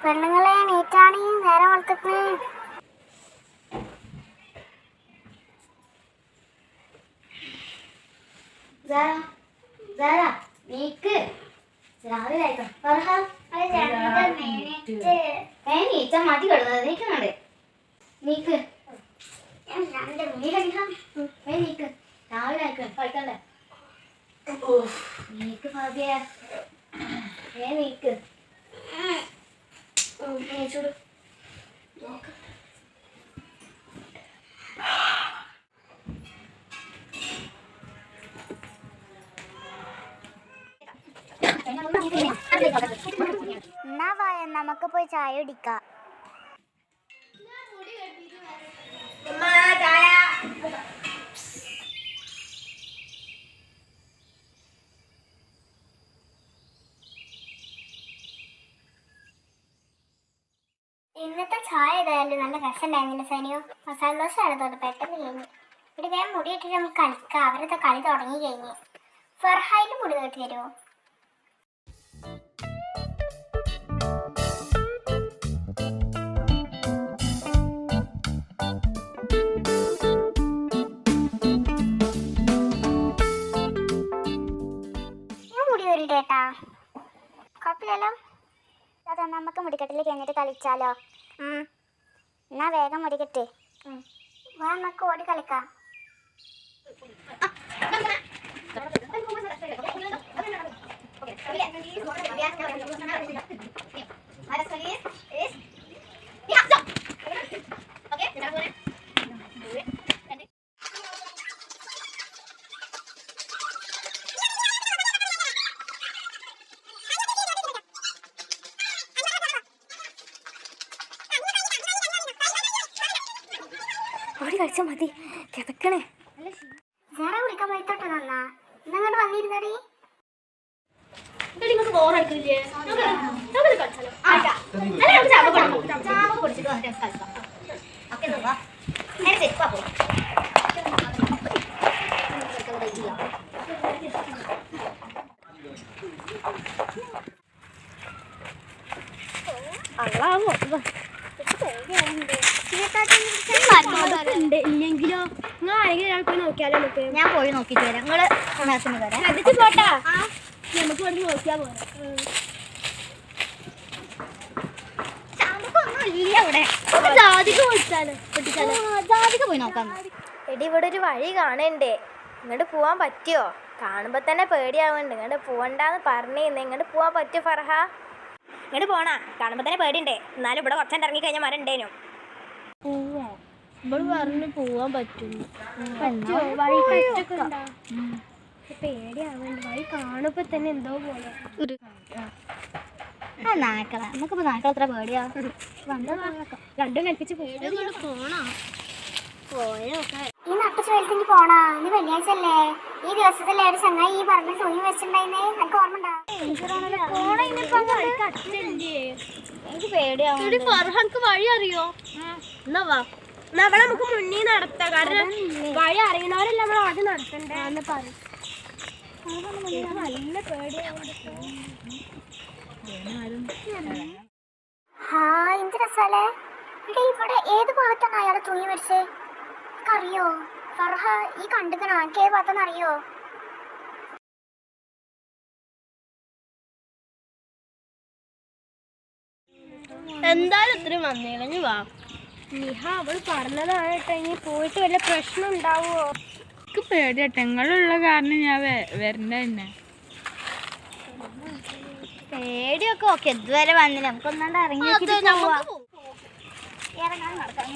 പെണ്ണുങ്ങളെ നീറ്റാണീ നേരം വളർത്തിട്ട് നീക്ക് രാവിലെ നീച്ച മതി കിടന്നത് നീക്കുന്നുണ്ട് നീക്ക് നീക്ക് രാവിലെ കളിക്കണ്ടേ നീക്ക് ഭാഗ്യ നീക്ക് നീച്ചോട് നോക്ക് എന്നാ വായ നമുക്ക് പോയി ചായ കുടിക്കാം. ഇന്നത്തെ ചായ ഏതായാലും നല്ല രസമുണ്ടായിരുന്നില്ല സനിയോ. മസാല ദോശ ആണതോട് പെട്ടെന്ന് കഴിഞ്ഞു. ഇവിടെ വേഗം മുടി ഇട്ടിട്ട് നമുക്ക് കളിക്കാം. അവരത്തെ കളി തുടങ്ങി കഴിഞ്ഞ്. ഫർഹായിലും മുടി തൊട്ട് തരുമോ? ഞാൻ മുടി തൊരിട്ടേട്ടാ, കുഴപ്പമില്ലല്ലോ. അതാ നമുക്ക് മുടിക്കെട്ടിലേക്ക് എന്നിട്ട് കളിച്ചാലോ? എന്നാ വേഗം മുടിക്കെട്ട്. വാ നമുക്ക് ഓടി കളിക്കാം. ഓടി കളിച്ചാൽ മതി, കിടക്കണേ. വേറെ വിളിക്കാൻ പോയിത്തോട്ടെ നന്നാ. ഇന്നങ്ങോട്ട് വന്നിരുന്നടി. ഇല്ലെങ്കിലോ നിങ്ങൾ ആരെങ്കിലും ഒരാൾ പോയി നോക്കിയാലോ? നമുക്ക് ഞാൻ പോയി നോക്കിട്ട് വരാം. നിങ്ങള് ശ്രദ്ധിച്ച് പോട്ടാ. നമുക്ക് ഇവിടെ നോക്കിയാ പോരാ. ജാതിക പോയി നോക്കാം. എടി ഇവിടെ ഒരു വഴി കാണണ്ടേ, ഇങ്ങോട്ട് പോവാൻ പറ്റുമോ? കാണുമ്പോ തന്നെ പേടിയാവുന്നുണ്ട്. ഇങ്ങോട്ട് പോവണ്ടെന്ന് പറഞ്ഞിരുന്നേ. ഇങ്ങോട്ട് പോവാൻ പറ്റുമോ ഫർഹ? ഇങ്ങോട്ട് പോണാ? കാണുമ്പോ തന്നെ പേടിയുണ്ടേ. എന്നാലും ഇവിടെ കുറച്ചെണ്ണം ഇറങ്ങി കഴിഞ്ഞാൽ മരം ഉണ്ടേനു. ഇവിടെ പറഞ്ഞു പോവാൻ പറ്റുന്നു. പേടിയാവുന്നുണ്ട്. വഴി കാണുമ്പോ തന്നെ എന്തോ പോലെ. നായ്ക്കള നമുക്കിപ്പോ നായ്ക്കള എത്ര പേടിയാ? രണ്ടും കൽപ്പിച്ച് പോണോ? ഈ നട്ടു ചോദിച്ചെങ്കിൽ പോണാ. ഇന്ന് വെള്ളിയാഴ്ച അല്ലേ? ഈ ദിവസത്തിലെ ഒരു ചങ്ങായി ഈ പറഞ്ഞ തൂങ്ങി വെച്ചിട്ടുണ്ടായിരുന്നേ. എനിക്ക് ഓർമ്മ ഉണ്ടാ? എനിക്ക് പേടിയാവുന്നുണ്ട്. ഫർഹാൻക്ക് വഴി അറിയോ? എന്നാ വാ, എന്നാ അവിടെ നമുക്ക് മുന്നിൽ നടത്താം. കാരണം വഴി അറിയണവരല്ല നമ്മൾ ആദ്യം നടത്തണ്ടേ. നല്ല പേടിയാവുന്നുണ്ട്. എന്ത് രസാലേ. ഇവിടെ ഏത് ഭാഗത്താണ് അയാളെ തൂങ്ങി മരിച്ചേ? അറിയോ ഫർഹ? ഈ കണ്ടുക്കണോ? എനിക്ക് ഏത് ഭാഗത്തെന്ന് അറിയോ? എന്തായാലും ഇത്രയും വന്നില്ല. വാ നിഹ, അവള് പറഞ്ഞതാണ് കേട്ടോ. ഇനി പോയിട്ട് വല്ല പ്രശ്നം ഉണ്ടാവുമോ? എനിക്ക് പേടിയട്ടെ. നിങ്ങളുള്ള കാരണം ഞാൻ വരണ്ട തന്നെ. പേടിയൊക്കെ ഓക്കെ, ഇതുവരെ വന്നില്ല. നമുക്കൊന്നാണ്ട് ഇറങ്ങി ഇറങ്ങാൻ നടക്കാം.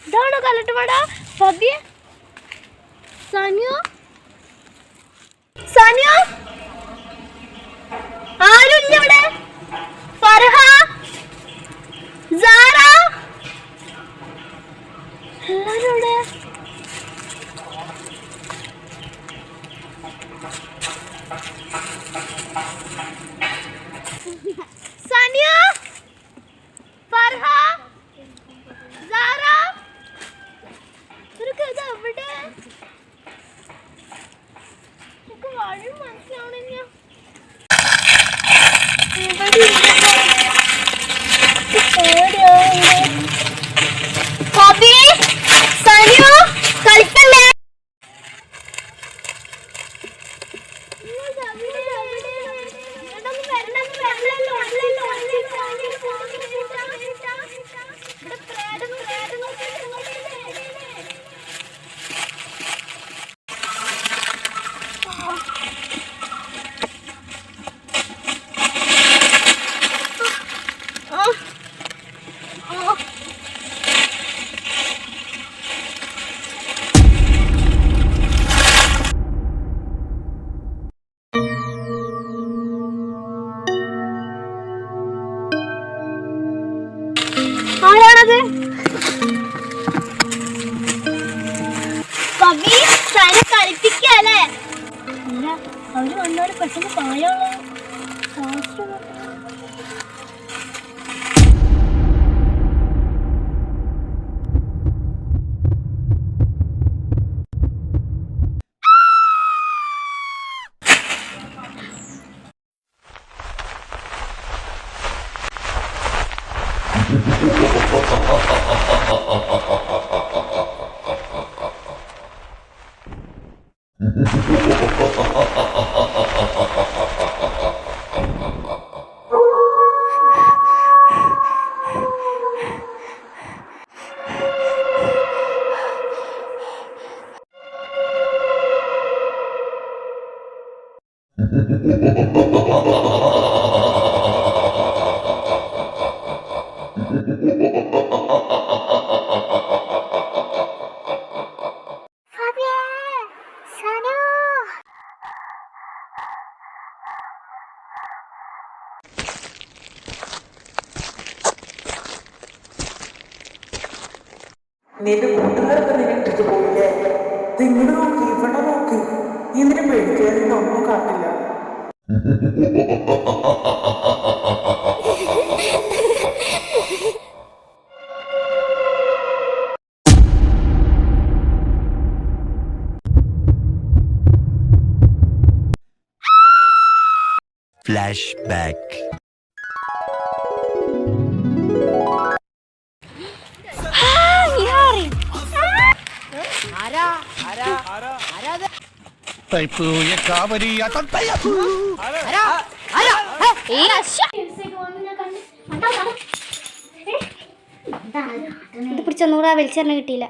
ഇതാണോ കല്ലട്ടുപാട? ഫബിയ, സാനിയോ, സാനിയോ, ആരുമില്ല ഇവിടെ? ഫർഹ, സാറ, എല്ലാരും ഇവിടെ. സനിയ, ഫർഹ, സാറ, ഇവരൊക്കെ ഇത് എവിടെ? എനിക്ക് വഴി മനസ്സിലാവണില്ല. കോപ്പി സനിയോ കളിക്കല്ലേ? ആരാണത്? കവി സനി കളിപ്പിക്കല്ലേ? അല്ല, അവര് വന്നാലും പെട്ടെന്ന് പായാളോ. നിന്റെ കൂട്ടുകാരൊക്കെ നിന്നെ ഇട്ടിട്ട് പോയില്ലേ? നിങ്ങൾ നോക്കി, ഇവിടെ നോക്കി. ഇതിന് പേടിക്കാതെ ഒന്നും കാട്ടില്ല. Flashback. ഇത് പിടിച്ചൊന്നുകൂടെ വലിച്ചെറിഞ്ഞ കിട്ടിയില്ല.